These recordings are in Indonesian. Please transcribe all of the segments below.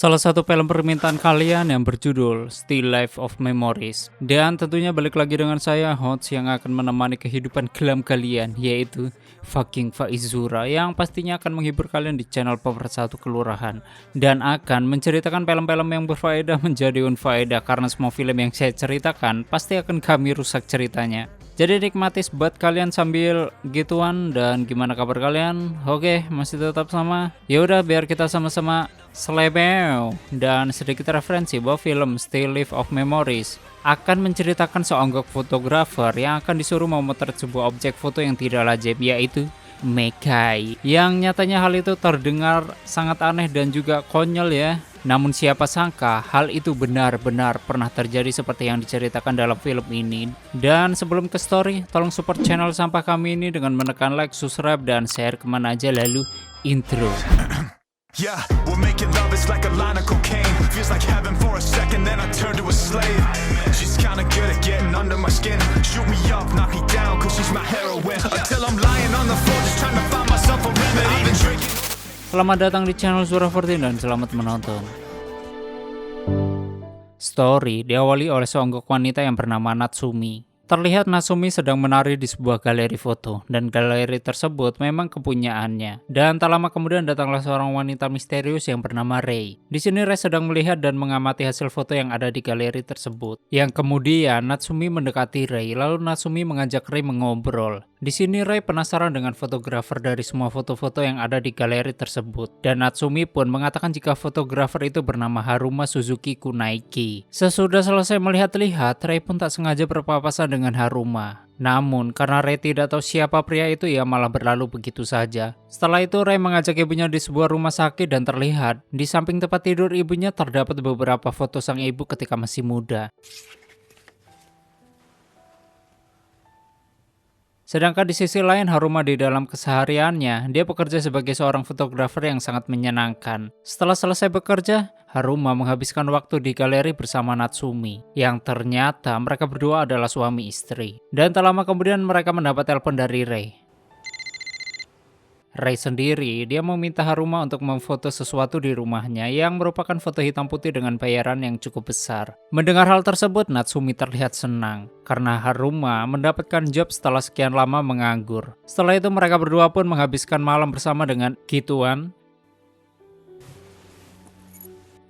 Salah satu film permintaan kalian yang berjudul Still Life of Memories. Dan tentunya balik lagi dengan saya, host yang akan menemani kehidupan kelam kalian, yaitu fucking Faizura, yang pastinya akan menghibur kalian di channel Pemersatu Kelurahan. Dan akan menceritakan film-film yang berfaedah menjadi unfaedah, karena semua film yang saya ceritakan pasti akan kami rusak ceritanya. Jadi nikmati buat kalian sambil gituan. Dan gimana kabar kalian? Oke, masih tetap sama? Ya udah, biar kita sama-sama selebeo. Dan sedikit referensi bahwa film Still Life of Memories akan menceritakan seonggok fotografer yang akan disuruh memotret sebuah objek foto yang tidak lazim, yaitu Mekai. Yang nyatanya hal itu terdengar sangat aneh dan juga konyol ya. Namun siapa sangka hal itu benar-benar pernah terjadi seperti yang diceritakan dalam film ini. Dan sebelum ke story, tolong support channel sampah kami ini dengan menekan like, subscribe, dan share kemana aja. Lalu intro. Yeah, we're making love, it's like a line of cocaine. Feels like heaven for a second, then I turn to a slave. She's kinda good at getting under my skin. Shoot me up, knock me down, cause she's my heroine. Until I'm lying on the floor, just trying to find myself a remedy. I've been drinking. Selamat datang di channel Sura14 dan selamat menonton. Story diawali oleh seonggok wanita yang bernama Natsumi. Terlihat Natsumi sedang menari di sebuah galeri foto, dan galeri tersebut memang kepunyaannya. Dan tak lama kemudian datanglah seorang wanita misterius yang bernama Rei. Di sini Rei sedang melihat dan mengamati hasil foto yang ada di galeri tersebut. Yang kemudian Natsumi mendekati Rei, lalu Natsumi mengajak Rei mengobrol. Di sini Rei penasaran dengan fotografer dari semua foto-foto yang ada di galeri tersebut. Dan Natsumi pun mengatakan jika fotografer itu bernama Haruma Suzuki Kunaiki. Sesudah selesai melihat-lihat, Rei pun tak sengaja berpapasan dengan Haruma. Namun karena Rei tidak tahu siapa pria itu, ia malah berlalu begitu saja. Setelah itu Rei mengajak ibunya di sebuah rumah sakit dan terlihat di samping tempat tidur ibunya terdapat beberapa foto sang ibu ketika masih muda. Sedangkan di sisi lain Haruma di dalam kesehariannya, dia bekerja sebagai seorang fotografer yang sangat menyenangkan. Setelah selesai bekerja, Haruma menghabiskan waktu di galeri bersama Natsumi, yang ternyata mereka berdua adalah suami istri. Dan tak lama kemudian mereka mendapat telepon dari Rei. Rei sendiri, dia meminta Haruma untuk memfoto sesuatu di rumahnya yang merupakan foto hitam putih dengan bayaran yang cukup besar. Mendengar hal tersebut, Natsumi terlihat senang karena Haruma mendapatkan job setelah sekian lama menganggur. Setelah itu mereka berdua pun menghabiskan malam bersama dengan gituan.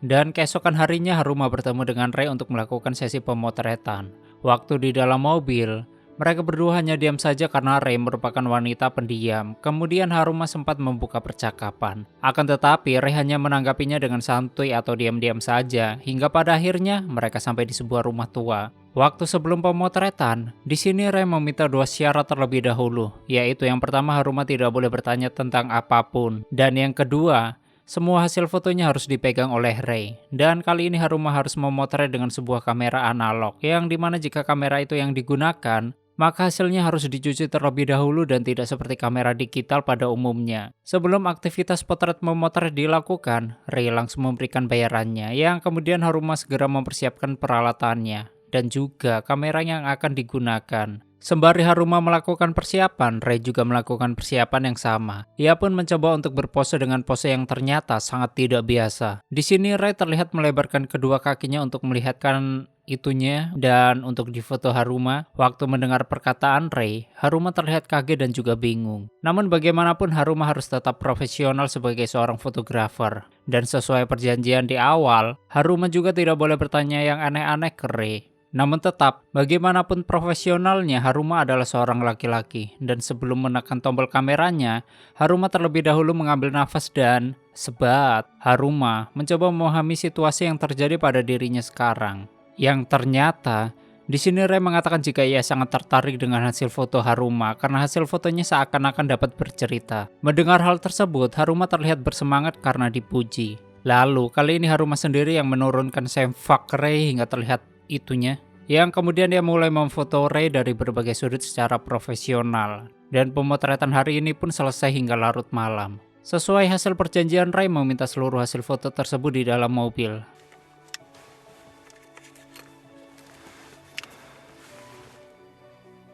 Dan keesokan harinya Haruma bertemu dengan Rei untuk melakukan sesi pemotretan. Waktu di dalam mobil, mereka berdua hanya diam saja karena Rei merupakan wanita pendiam. Kemudian Haruma sempat membuka percakapan. Akan tetapi Rei hanya menanggapinya dengan santuy atau diam-diam saja. Hingga pada akhirnya mereka sampai di sebuah rumah tua. Waktu sebelum pemotretan, di sini Rei meminta dua syarat terlebih dahulu. Yaitu yang pertama, Haruma tidak boleh bertanya tentang apapun. Dan yang kedua, semua hasil fotonya harus dipegang oleh Rei. Dan kali ini Haruma harus memotret dengan sebuah kamera analog. Yang dimana jika kamera itu yang digunakan, maka hasilnya harus dicuci terlebih dahulu dan tidak seperti kamera digital pada umumnya. Sebelum aktivitas potret memotret dilakukan, Rei langsung memberikan bayarannya, yang kemudian Haruma segera mempersiapkan peralatannya dan juga kamera yang akan digunakan. Sembari Haruma melakukan persiapan, Rei juga melakukan persiapan yang sama. Ia pun mencoba untuk berpose dengan pose yang ternyata sangat tidak biasa. Di sini Rei terlihat melebarkan kedua kakinya untuk melihatkan itunya, dan untuk difoto Haruma. Waktu mendengar perkataan Rei, Haruma terlihat kaget dan juga bingung. Namun bagaimanapun Haruma harus tetap profesional sebagai seorang fotografer. Dan sesuai perjanjian di awal, Haruma juga tidak boleh bertanya yang aneh-aneh ke Rei. Namun tetap, bagaimanapun profesionalnya, Haruma adalah seorang laki-laki. Dan sebelum menekan tombol kameranya, Haruma terlebih dahulu mengambil nafas dan sebat. Haruma mencoba memahami situasi yang terjadi pada dirinya sekarang. Yang ternyata, di sini Rei mengatakan jika ia sangat tertarik dengan hasil foto Haruma karena hasil fotonya seakan-akan dapat bercerita. Mendengar hal tersebut, Haruma terlihat bersemangat karena dipuji. Lalu, kali ini Haruma sendiri yang menurunkan sempak Rei hingga terlihat itunya, yang kemudian dia mulai memfoto Rei dari berbagai sudut secara profesional. Dan pemotretan hari ini pun selesai hingga larut malam. Sesuai hasil perjanjian, Rei meminta seluruh hasil foto tersebut di dalam mobil.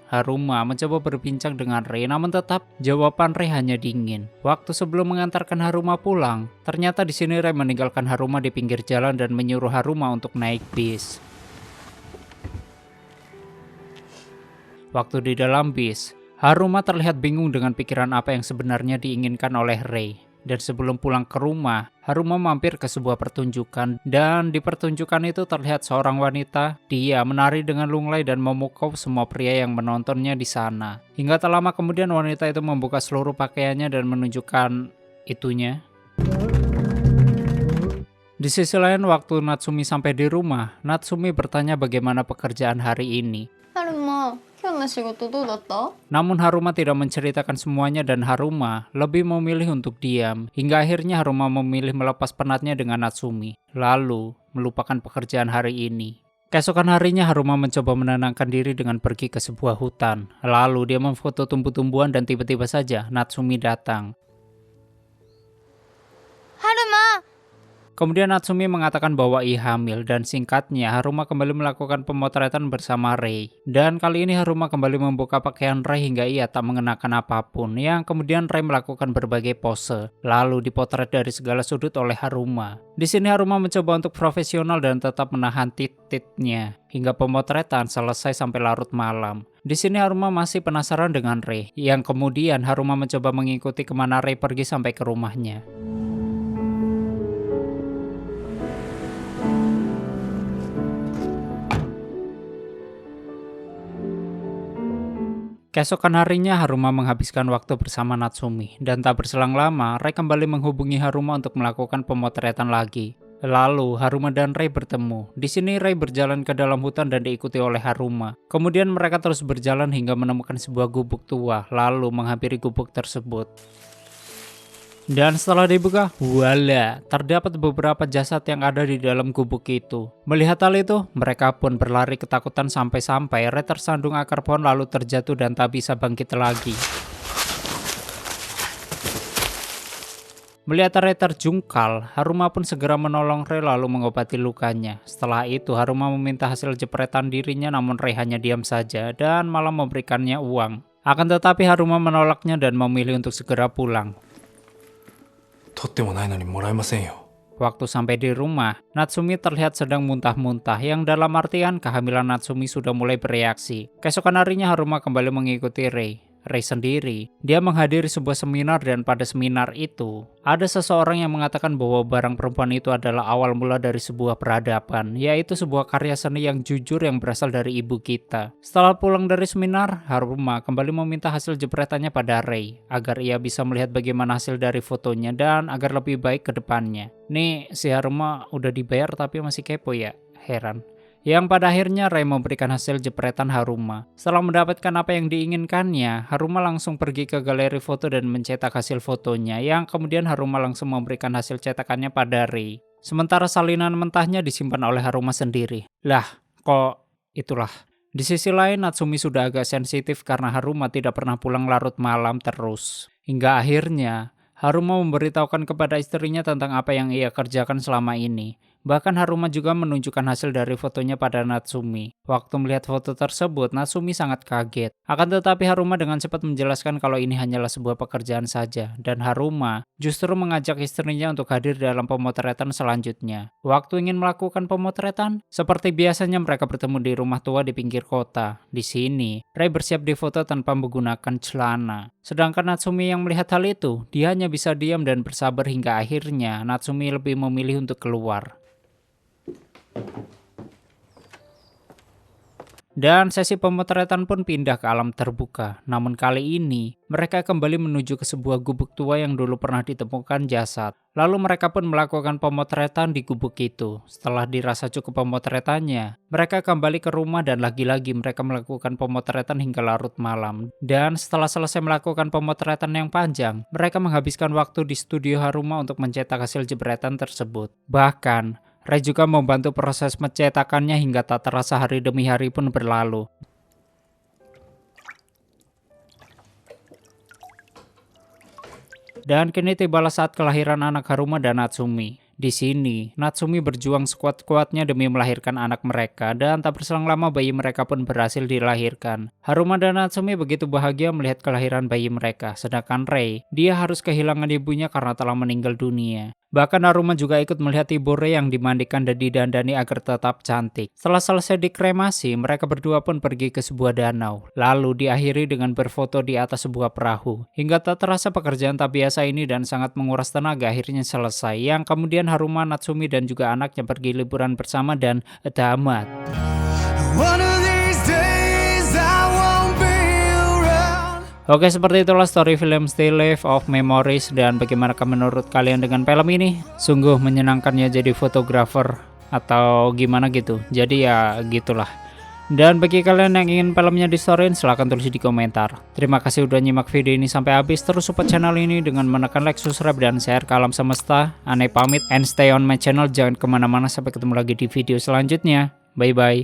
Haruma mencoba berbincang dengan Rei, namun tetap jawaban Rei hanya dingin. Waktu sebelum mengantarkan Haruma pulang, ternyata di sini Rei meninggalkan Haruma di pinggir jalan dan menyuruh Haruma untuk naik bis. Waktu di dalam bis, Haruma terlihat bingung dengan pikiran apa yang sebenarnya diinginkan oleh Rei. Dan sebelum pulang ke rumah, Haruma mampir ke sebuah pertunjukan, dan di pertunjukan itu terlihat seorang wanita. Dia menari dengan lunglai dan memukau semua pria yang menontonnya di sana. Hingga tak lama kemudian wanita itu membuka seluruh pakaiannya dan menunjukkan itunya. Di sisi lain, waktu Natsumi sampai di rumah, Natsumi bertanya bagaimana pekerjaan hari ini. 春馬、今日の仕事どうだった？ Namun Haruma tidak menceritakan semuanya dan Haruma lebih memilih untuk diam. Hingga akhirnya Haruma memilih melepas penatnya dengan Natsumi, lalu melupakan pekerjaan hari ini. Keesokan harinya Haruma mencoba menenangkan diri dengan pergi ke sebuah hutan. Lalu dia memfoto tumbuh-tumbuhan dan tiba-tiba saja Natsumi datang. 春馬、 Kemudian Natsumi mengatakan bahwa ia hamil dan singkatnya Haruma kembali melakukan pemotretan bersama Rei. Dan kali ini Haruma kembali membuka pakaian Rei hingga ia tak mengenakan apapun, yang kemudian Rei melakukan berbagai pose, lalu dipotret dari segala sudut oleh Haruma. Di sini Haruma mencoba untuk profesional dan tetap menahan titik-titiknya hingga pemotretan selesai sampai larut malam. Di sini Haruma masih penasaran dengan Rei, yang kemudian Haruma mencoba mengikuti kemana Rei pergi sampai ke rumahnya. Keesokan harinya Haruma menghabiskan waktu bersama Natsumi, dan tak berselang lama Rei kembali menghubungi Haruma untuk melakukan pemotretan lagi. Lalu Haruma dan Rei bertemu. Di sini Rei berjalan ke dalam hutan dan diikuti oleh Haruma. Kemudian mereka terus berjalan hingga menemukan sebuah gubuk tua, lalu menghampiri gubuk tersebut. Dan setelah dibuka, wala, terdapat beberapa jasad yang ada di dalam gubuk itu. Melihat hal itu, mereka pun berlari ketakutan sampai-sampai Rei tersandung akar pohon lalu terjatuh dan tak bisa bangkit lagi. Melihat Rei terjungkal, Haruma pun segera menolong Rei lalu mengobati lukanya. Setelah itu, Haruma meminta hasil jepretan dirinya, namun Rei hanya diam saja dan malah memberikannya uang. Akan tetapi Haruma menolaknya dan memilih untuk segera pulang. 取ってもないのにもらえませんよ。 Waktu sampai di rumah, Natsumi terlihat sedang muntah-muntah, yang dalam artian kehamilan Natsumi sudah mulai bereaksi. Keesokan harinya Haruma kembali mengikuti Rei. Rei sendiri, dia menghadiri sebuah seminar dan pada seminar itu, ada seseorang yang mengatakan bahwa barang perempuan itu adalah awal mula dari sebuah peradaban, yaitu sebuah karya seni yang jujur yang berasal dari ibu kita. Setelah pulang dari seminar, Haruma kembali meminta hasil jepretannya pada Rei, agar ia bisa melihat bagaimana hasil dari fotonya dan agar lebih baik ke depannya. Nih, si Haruma udah dibayar tapi masih kepo ya? Heran. Yang pada akhirnya Rei memberikan hasil jepretan Haruma. Setelah mendapatkan apa yang diinginkannya, Haruma langsung pergi ke galeri foto dan mencetak hasil fotonya, yang kemudian Haruma langsung memberikan hasil cetakannya pada Rei. Sementara salinan mentahnya disimpan oleh Haruma sendiri. Lah, kok itulah. Di sisi lain, Natsumi sudah agak sensitif karena Haruma tidak pernah pulang larut malam terus. Hingga akhirnya, Haruma memberitahukan kepada istrinya tentang apa yang ia kerjakan selama ini. Bahkan Haruma juga menunjukkan hasil dari fotonya pada Natsumi. Waktu melihat foto tersebut, Natsumi sangat kaget. Akan tetapi Haruma dengan cepat menjelaskan kalau ini hanyalah sebuah pekerjaan saja. Dan Haruma justru mengajak istrinya untuk hadir dalam pemotretan selanjutnya. Waktu ingin melakukan pemotretan, seperti biasanya mereka bertemu di rumah tua di pinggir kota. Di sini, Rei bersiap difoto tanpa menggunakan celana. Sedangkan Natsumi yang melihat hal itu, dia hanya bisa diam dan bersabar hingga akhirnya Natsumi lebih memilih untuk keluar. Dan sesi pemotretan pun pindah ke alam terbuka. Namun kali ini, mereka kembali menuju ke sebuah gubuk tua yang dulu pernah ditemukan jasad. Lalu mereka pun melakukan pemotretan di gubuk itu. Setelah dirasa cukup pemotretannya, mereka kembali ke rumah dan lagi-lagi mereka melakukan pemotretan hingga larut malam. Dan setelah selesai melakukan pemotretan yang panjang, mereka menghabiskan waktu di studio Haruma untuk mencetak hasil jepretan tersebut. Bahkan, Rei juga membantu proses mencetakannya hingga tak terasa hari demi hari pun berlalu. Dan kini tibalah saat kelahiran anak Haruma dan Natsumi. Di sini, Natsumi berjuang sekuat-kuatnya demi melahirkan anak mereka dan tak berselang lama bayi mereka pun berhasil dilahirkan. Haruma dan Natsumi begitu bahagia melihat kelahiran bayi mereka, sedangkan Rei, dia harus kehilangan ibunya karena telah meninggal dunia. Bahkan Haruma juga ikut melihat ibu Rei yang dimandikan dan didandani agar tetap cantik. Setelah selesai dikremasi, mereka berdua pun pergi ke sebuah danau. Lalu diakhiri dengan berfoto di atas sebuah perahu. Hingga tak terasa pekerjaan tak biasa ini dan sangat menguras tenaga akhirnya selesai. Yang kemudian Haruma, Natsumi dan juga anaknya pergi liburan bersama dan tamat. One of these days I won't be around. Oke, seperti itulah story film Still Life of Memories. Dan bagaimanakah menurut kalian dengan film ini? Sungguh menyenangkan ya jadi fotografer atau gimana gitu. Jadi ya gitulah. Dan bagi kalian yang ingin filmnya distoryin, silahkan tulis di komentar. Terima kasih udah nyimak video ini sampai habis. Terus support channel ini dengan menekan like, subscribe, dan share ke alam semesta. Aneh pamit and stay on my channel. Jangan kemana-mana, sampai ketemu lagi di video selanjutnya. Bye-bye.